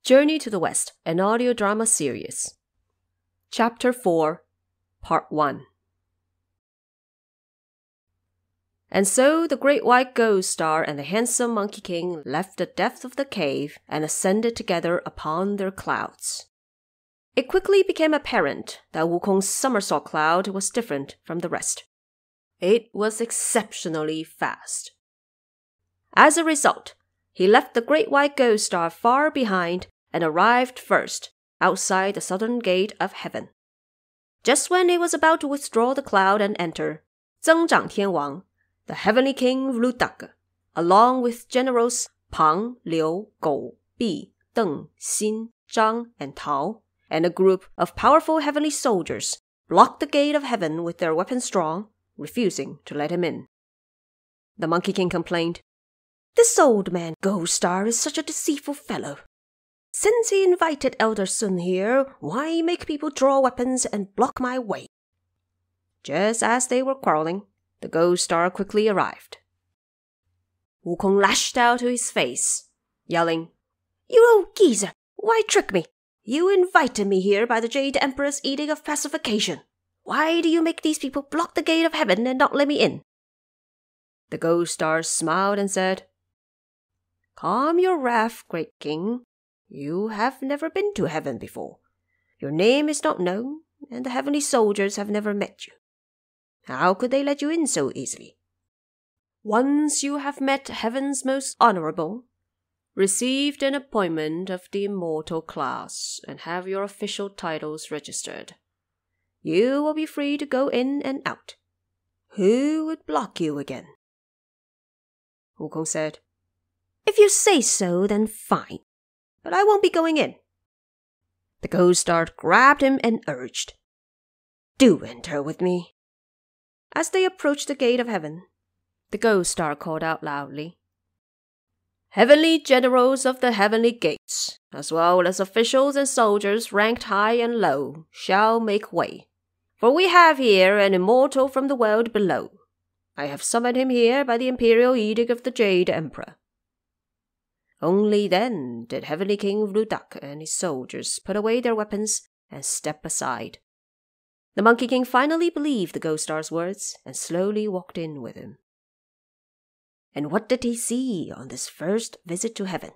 Journey to the West, an audio drama series. Chapter 4, Part 1. And so the great white ghost star and the handsome Monkey King left the depth of the cave and ascended together upon their clouds. It quickly became apparent that Wukong's somersault cloud was different from the rest. It was exceptionally fast. As a result, he left the great white ghost star far behind and arrived first outside the southern gate of heaven. Just when he was about to withdraw the cloud and enter, Zeng Zhang Tian Wang, the heavenly king flew duck, along with generals Pang, Liu, Gou, Bi, Deng, Xin, Zhang, and Tao, and a group of powerful heavenly soldiers blocked the gate of heaven with their weapons drawn, refusing to let him in. The Monkey King complained, "This old man Ghost Star is such a deceitful fellow. Since he invited Elder Sun here, why make people draw weapons and block my way?" Just as they were quarreling, the Ghost Star quickly arrived. Wukong lashed out to his face, yelling, "You old geezer, why trick me? You invited me here by the Jade Emperor's edict of pacification. Why do you make these people block the gate of heaven and not let me in?" The Ghost Star smiled and said, "Calm your wrath, great king. You have never been to heaven before. Your name is not known, and the heavenly soldiers have never met you. How could they let you in so easily? Once you have met heaven's most honorable, received an appointment of the immortal class, and have your official titles registered, you will be free to go in and out. Who would block you again?" Wukong said, "If you say so, then fine. But I won't be going in." The Ghost Star grabbed him and urged, "Do enter with me." As they approached the gate of heaven, the Ghost Star called out loudly, "Heavenly generals of the heavenly gates, as well as officials and soldiers ranked high and low, shall make way. For we have here an immortal from the world below. I have summoned him here by the imperial edict of the Jade Emperor." Only then did Heavenly King Vludak and his soldiers put away their weapons and step aside. The Monkey King finally believed the Ghost Star's words and slowly walked in with him. And what did he see on this first visit to heaven?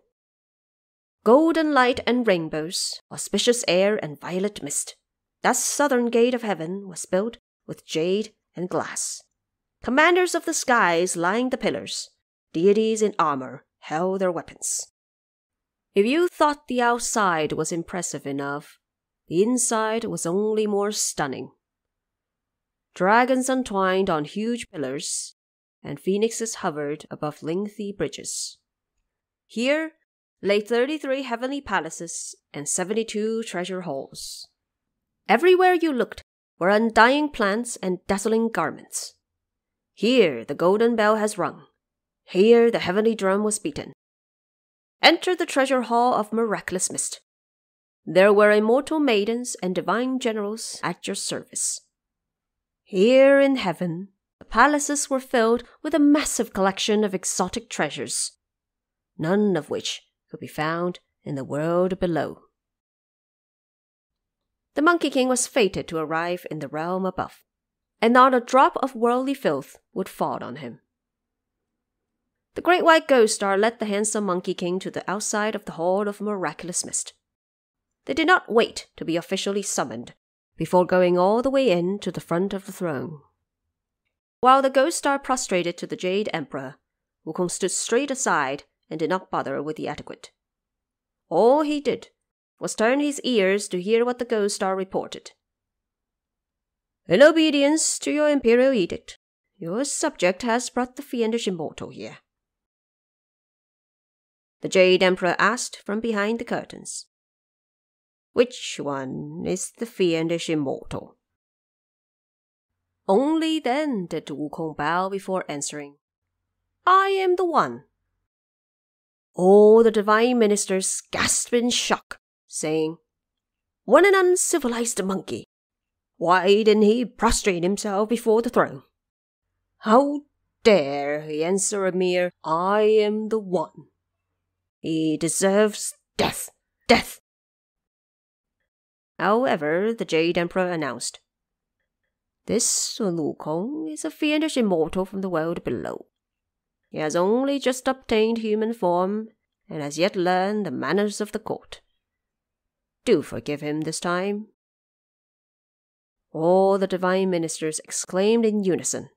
Golden light and rainbows, auspicious air and violet mist. That southern gate of heaven was built with jade and glass. Commanders of the skies lined the pillars. Deities in armor held their weapons. If you thought the outside was impressive enough, the inside was only more stunning. Dragons entwined on huge pillars, and phoenixes hovered above lengthy bridges. Here lay 33 heavenly palaces and 72 treasure halls. Everywhere you looked were undying plants and dazzling garments. Here the golden bell has rung. Here the heavenly drum was beaten. Enter the treasure hall of miraculous mist. There were immortal maidens and divine generals at your service. Here in heaven, the palaces were filled with a massive collection of exotic treasures, none of which could be found in the world below. The Monkey King was fated to arrive in the realm above, and not a drop of worldly filth would fall on him. The great white Ghost Star led the handsome Monkey King to the outside of the Hall of Miraculous Mist. They did not wait to be officially summoned before going all the way in to the front of the throne. While the Ghost Star prostrated to the Jade Emperor, Wukong stood straight aside and did not bother with the etiquette. All he did was turn his ears to hear what the Ghost Star reported. "In obedience to your imperial edict, your subject has brought the fiendish immortal here," the Jade Emperor asked from behind the curtains. "Which one is the fiendish immortal?" Only then did Wukong bow before answering, "I am the one." All the divine ministers gasped in shock, saying, "What an uncivilized monkey! Why didn't he prostrate himself before the throne? How dare he answer a mere, I am the one? He deserves death, death. However, the Jade Emperor announced, This Sun Wukong is a fiendish immortal from the world below. He has only just obtained human form, and has yet learned the manners of the court. Do forgive him this time. All the divine ministers exclaimed in unison,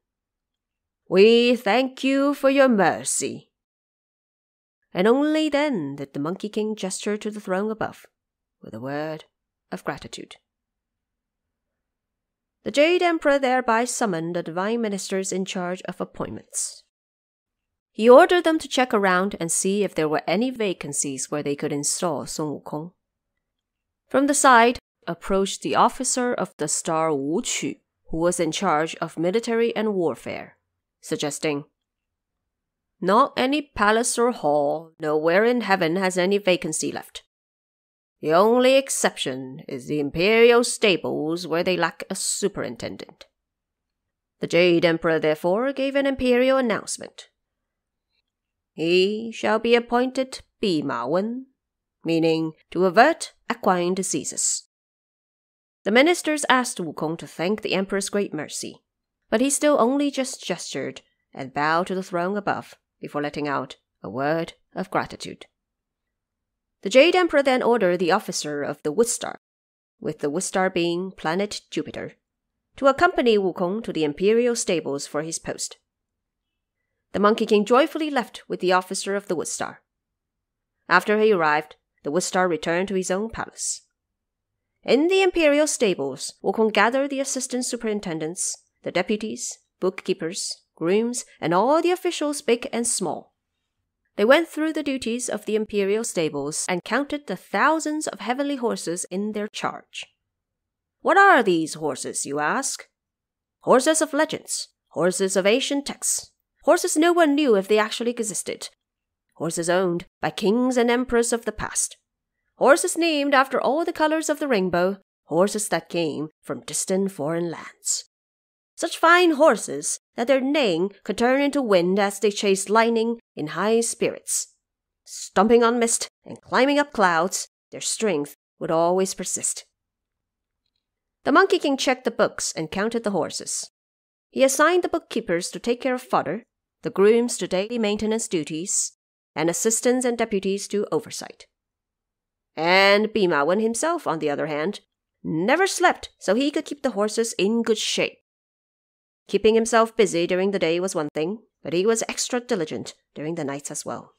We thank you for your mercy. And only then did the Monkey King gesture to the throne above with a word of gratitude. The Jade Emperor thereby summoned the divine ministers in charge of appointments. He ordered them to check around and see if there were any vacancies where they could install Sun Wukong. From the side approached the officer of the star Wu Qu, who was in charge of military and warfare, suggesting, Not any palace or hall, nowhere in heaven has any vacancy left. The only exception is the imperial stables where they lack a superintendent. The Jade Emperor therefore gave an imperial announcement. He shall be appointed Bima Wen, meaning to avert equine diseases. The ministers asked Wukong to thank the emperor's great mercy, but he still only just gestured and bowed to the throne above before letting out a word of gratitude. The Jade Emperor then ordered the officer of the Wood Star, with the Wood Star being planet Jupiter, to accompany Wukong to the imperial stables for his post. The Monkey King joyfully left with the officer of the Wood Star. After he arrived, the Wood Star returned to his own palace. In the imperial stables, Wukong gathered the assistant superintendents, the deputies, bookkeepers, grooms, and all the officials big and small. They went through the duties of the imperial stables and counted the thousands of heavenly horses in their charge. What are these horses, you ask? Horses of legends, horses of ancient texts, horses no one knew if they actually existed, horses owned by kings and emperors of the past, horses named after all the colors of the rainbow, horses that came from distant foreign lands. Such fine horses that their neighing could turn into wind as they chased lightning in high spirits. Stomping on mist and climbing up clouds, their strength would always persist. The Monkey King checked the books and counted the horses. He assigned the bookkeepers to take care of fodder, the grooms to daily maintenance duties, and assistants and deputies to oversight. And Bima Wen himself, on the other hand, never slept so he could keep the horses in good shape. Keeping himself busy during the day was one thing, but he was extra diligent during the nights as well.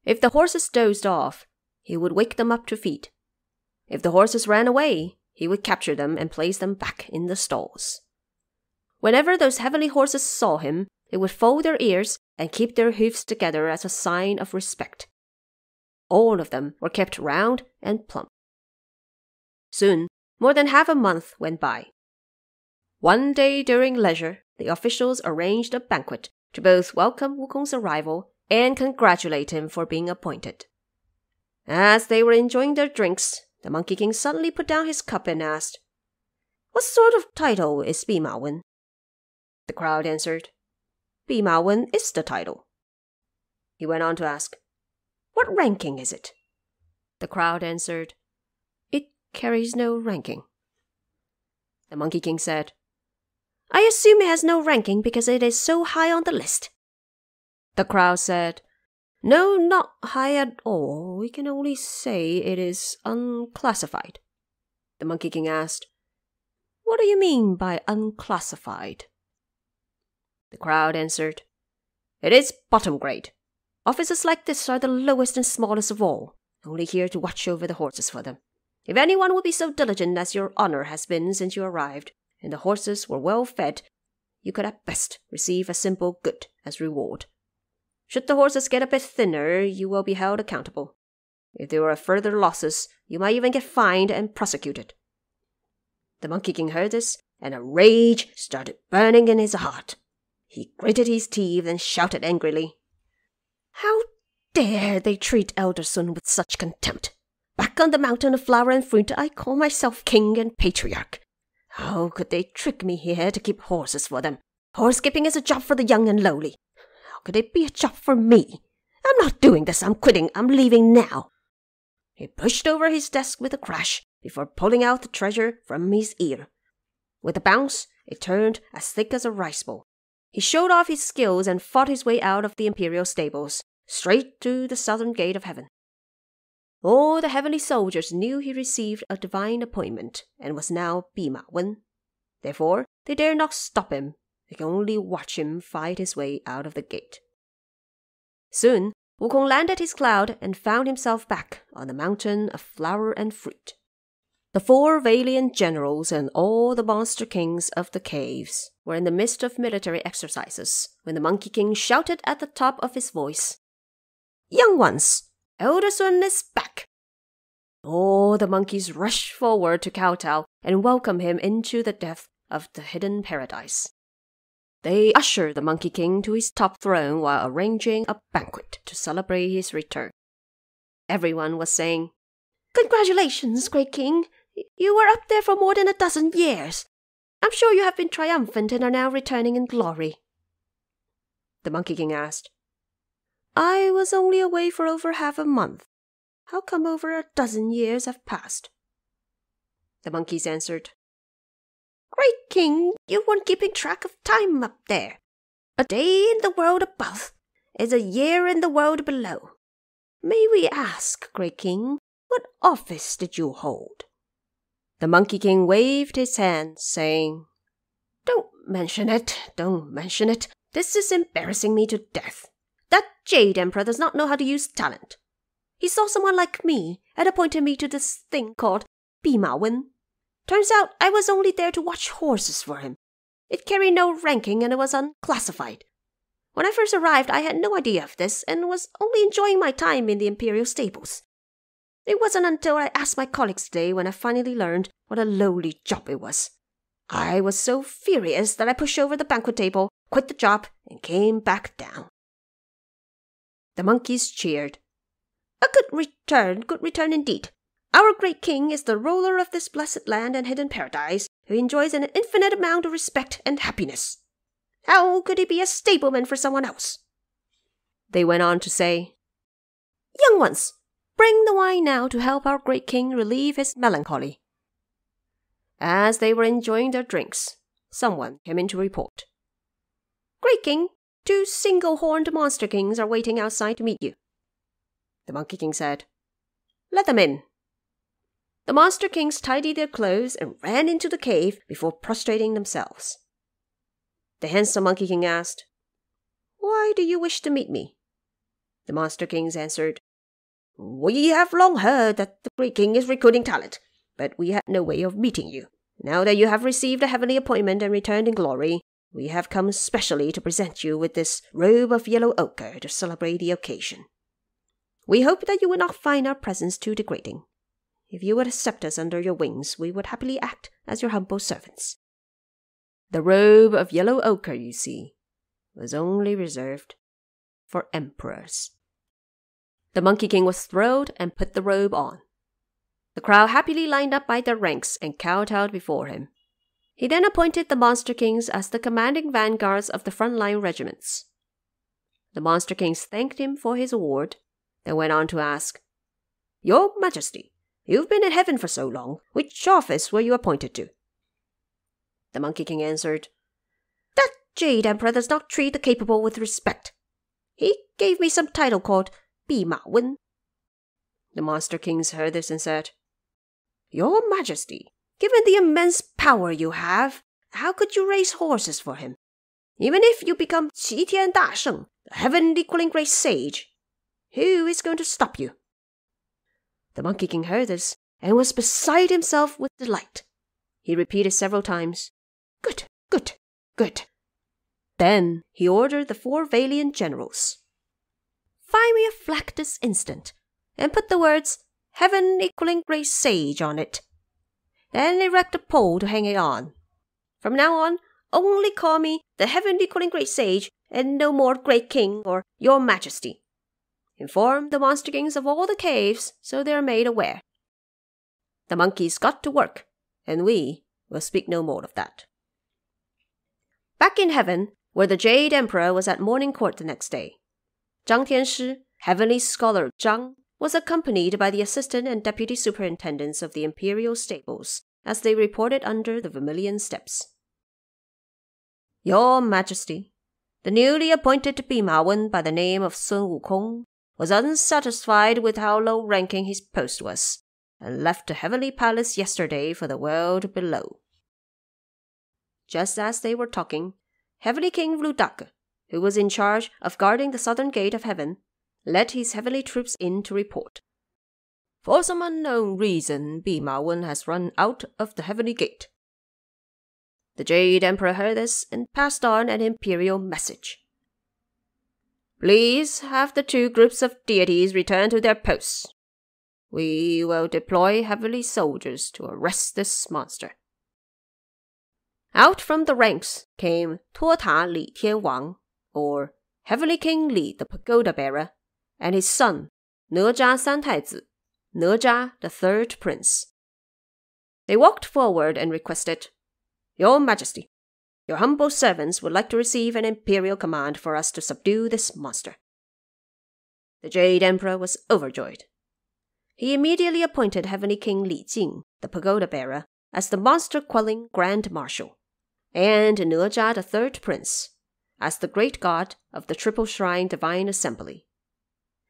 If the horses dozed off, he would wake them up to feed. If the horses ran away, he would capture them and place them back in the stalls. Whenever those heavenly horses saw him, they would fold their ears and keep their hoofs together as a sign of respect. All of them were kept round and plump. Soon, more than half a month went by. One day during leisure, the officials arranged a banquet to both welcome Wukong's arrival and congratulate him for being appointed. As they were enjoying their drinks, the Monkey King suddenly put down his cup and asked, What sort of title is Bima Wen? The crowd answered, Bima Wen is the title. He went on to ask, What ranking is it? The crowd answered, It carries no ranking. The Monkey King said, I assume it has no ranking because it is so high on the list. The crowd said, No, not high at all. We can only say it is unclassified. The Monkey King asked, What do you mean by unclassified? The crowd answered, It is bottom grade. Officers like this are the lowest and smallest of all, only here to watch over the horses for them. If anyone would be so diligent as your honor has been since you arrived, and the horses were well fed, you could at best receive a simple good as reward. Should the horses get a bit thinner, you will be held accountable. If there are further losses, you might even get fined and prosecuted. The Monkey King heard this, and a rage started burning in his heart. He gritted his teeth and shouted angrily, How dare they treat Elder Sun with such contempt? Back on the mountain of flower and fruit, I call myself king and patriarch. How could they trick me here to keep horses for them? Horse skipping is a job for the young and lowly. How could it be a job for me? I'm not doing this. I'm quitting. I'm leaving now." He pushed over his desk with a crash before pulling out the treasure from his ear. With a bounce, it turned as thick as a rice bowl. He showed off his skills and fought his way out of the imperial stables, straight through the southern gate of heaven. All the heavenly soldiers knew he received a divine appointment and was now Bima Wen. Therefore, they dared not stop him. They could only watch him fight his way out of the gate. Soon, Wukong landed his cloud and found himself back on the mountain of flower and fruit. The 4 valiant generals and all the monster kings of the caves were in the midst of military exercises when the Monkey King shouted at the top of his voice, "Young ones, Elder Sun is back!" All the monkeys rushed forward to kowtow and welcome him into the depth of the hidden paradise. They ushered the Monkey King to his top throne while arranging a banquet to celebrate his return. Everyone was saying, "Congratulations, great king! You were up there for more than a dozen years. I'm sure you have been triumphant and are now returning in glory." The Monkey King asked, "I was only away for over half a month. How come over a dozen years have passed?" The monkeys answered, "Great king, you weren't keeping track of time up there. A day in the world above is a year in the world below. May we ask, great king, what office did you hold?" The Monkey King waved his hand, saying, "Don't mention it, don't mention it. This is embarrassing me to death. That Jade Emperor does not know how to use talent. He saw someone like me and appointed me to this thing called Bima Wen. Turns out I was only there to watch horses for him. It carried no ranking and it was unclassified. When I first arrived, I had no idea of this and was only enjoying my time in the imperial stables. It wasn't until I asked my colleagues today when I finally learned what a lowly job it was. I was so furious that I pushed over the banquet table, quit the job, and came back down." The monkeys cheered. "A good return indeed. Our great king is the ruler of this blessed land and hidden paradise, who enjoys an infinite amount of respect and happiness. How could he be a stableman for someone else?" They went on to say, "Young ones, bring the wine now to help our great king relieve his melancholy." As they were enjoying their drinks, someone came in to report, "Great king, 2 single-horned monster kings are waiting outside to meet you." The Monkey King said, "Let them in." The monster kings tidied their clothes and ran into the cave before prostrating themselves. The handsome Monkey King asked, "Why do you wish to meet me?" The monster kings answered, "We have long heard that the great king is recruiting talent, but we had no way of meeting you. Now that you have received a heavenly appointment and returned in glory, we have come specially to present you with this robe of yellow ochre to celebrate the occasion. We hope that you would not find our presence too degrading. If you would accept us under your wings, we would happily act as your humble servants." The robe of yellow ochre, you see, was only reserved for emperors. The Monkey King was thrilled and put the robe on. The crowd happily lined up by their ranks and kowtowed before him. He then appointed the Monster Kings as the commanding vanguards of the frontline regiments. The Monster Kings thanked him for his award, then went on to ask, "Your Majesty, you've been in heaven for so long. Which office were you appointed to?" The Monkey King answered, "That Jade Emperor does not treat the capable with respect. He gave me some title called Bima Wen." The Monster Kings heard this and said, "Your Majesty, given the immense power you have, how could you raise horses for him? Even if you become Qi Tian Da Sheng, the heaven-equaling great sage, who is going to stop you?" The Monkey King heard this and was beside himself with delight. He repeated several times, "Good, good, good." Then he ordered the 4 valiant generals, "Find me a flag this instant, and put the words, 'Heaven equaling great sage' on it. Then erect a pole to hang it on. From now on, only call me the Heaven equaling great sage, and no more great king or your Majesty. Inform the monster kings of all the caves so they are made aware." The monkeys got to work, and we will speak no more of that. Back in heaven, where the Jade Emperor was at morning court the next day, Zhang Tianshi, heavenly scholar Zhang, was accompanied by the assistant and deputy superintendents of the imperial stables as they reported under the vermilion steps. Your Majesty, the newly appointed Bima Wen by the name of Sun Wukong was unsatisfied with how low-ranking his post was, and left the heavenly palace yesterday for the world below. Just as they were talking, Heavenly King Vludak, who was in charge of guarding the southern gate of heaven, led his heavenly troops in to report. For some unknown reason, Bima Wen has run out of the heavenly gate. The Jade Emperor heard this and passed on an imperial message. Please have the two groups of deities return to their posts. We will deploy heavenly soldiers to arrest this monster. Out from the ranks came Tuota Li Tian Wang, or Heavenly King Li the Pagoda Bearer, and his son, Nezha San Taizi, Nezha the third prince. They walked forward and requested, Your Majesty, your humble servants would like to receive an imperial command for us to subdue this monster. The Jade Emperor was overjoyed. He immediately appointed Heavenly King Li Jing, the Pagoda Bearer, as the monster-quelling Grand Marshal, and Nezha the third prince, as the great god of the Triple Shrine Divine Assembly.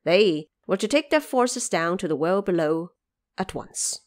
They were to take their forces down to the world below at once.